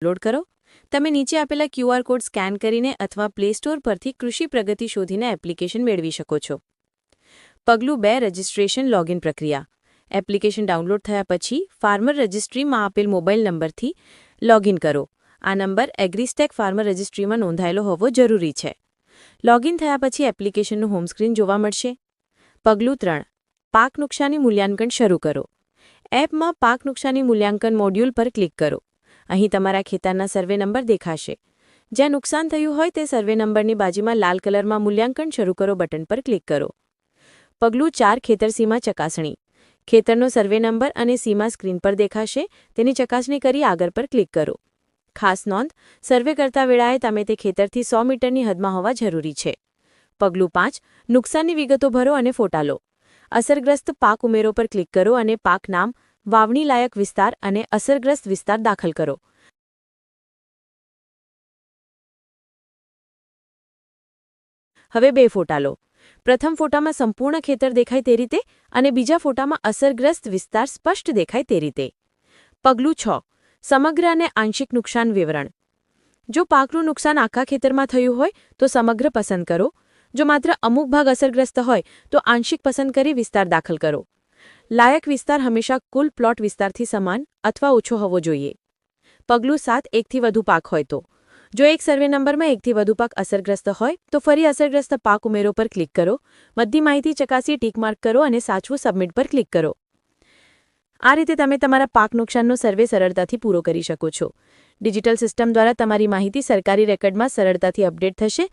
Load કરો। તમે નીચે આપેલા QR કોડ સ્કેન કરીને અથવા પ્લે સ્ટોર પરથી કૃષિ પ્રગતિ શોધીને એપ્લિકેશન મેળવી શકો છો। પગલું 2 રજિસ્ટ્રેશન લોગિન પ્રક્રિયા। એપ્લિકેશન ડાઉનલોડ થયા પછી ફાર્મર રજિસ્ટ્રીમાં આપેલ મોબાઈલ નંબરથી લોગિન કરો। આ નંબર એગ્રીસ્ટેક ફાર્મર રજિસ્ટ્રીમાં નોંધાયેલો હોવો જરૂરી છે। લોગિન થયા પછી એપ્લિકેશનનું હોમ સ્ક્રીન જોવા મળશે। પગલું 3 પાક નુકસાની મૂલ્યાંકન શરૂ કરો। એપમાં પાક નુકસાની મૂલ્યાંકન મોડ્યુલ પર ક્લિક કરો। અહીં તમારા ખેતરના સર્વે નંબર દેખાશે। જ્યાં નુકસાન થયું હોય તે સર્વે નંબરની બાજુમાં લાલ કલરમાં મૂલ્યાંકન શરૂ કરો બટન પર ક્લિક કરો। પગલું 4 ખેતર સીમા ચકાસણી। ખેતરનો સર્વે નંબર અને સીમા સ્ક્રીન પર દેખાશે। તેની ચકાસણી કરી આગળ પર ક્લિક કરો। ખાસ નોંધ, સર્વે કરતા વેળાએ તમે તે ખેતરથી 100 મીટરની હદમાં હોવા જરૂરી છે। પગલું 5 નુકસાનની વિગતો ભરો અને ફોટા લો। અસરગ્રસ્ત પાક ઉમેરો પર ક્લિક કરો અને પાક નામ, વાવણી લાયક વિસ્તાર અને અસરગ્રસ્ત વિસ્તાર દાખલ કરો। હવે 2 ફોટા લો। પ્રથમ ફોટામાં સંપૂર્ણ ખેતર દેખાય તે રીતે અને બીજા ફોટામાં અસરગ્રસ્ત વિસ્તાર સ્પષ્ટ દેખાય તે રીતે। પગલું 6 સમગ્ર અને આંશિક નુકસાન વિવરણ। જો પાકનું નુકસાન આખા ખેતરમાં થયું હોય તો સમગ્ર પસંદ કરો। જો માત્ર અમુક ભાગ અસરગ્રસ્ત હોય તો આંશિક પસંદ કરી વિસ્તાર દાખલ કરો। લાયક વિસ્તાર હંમેશા કુલ પ્લોટ વિસ્તારથી સમાન અથવા ઓછો હોવો જોઈએ। પગલું 7 એકથી વધુ પાક હોય તો। જો એક સર્વે નંબરમાં એકથી વધુ પાક અસરગ્રસ્ત હોય તો ફરી અસરગ્રસ્ત પાક ઉમેરો પર ક્લિક કરો। બધી માહિતી ચકાસી ટીક માર્ક કરો અને સાચવું સબમિટ પર ક્લિક કરો। આ રીતે તમે તમારા પાક નુકસાનનો સર્વે સરળતાથી પૂરો કરી શકો છો। ડિજિટલ સિસ્ટમ દ્વારા તમારી માહિતી સરકારી રેકર્ડમાં સરળતાથી અપડેટ થશે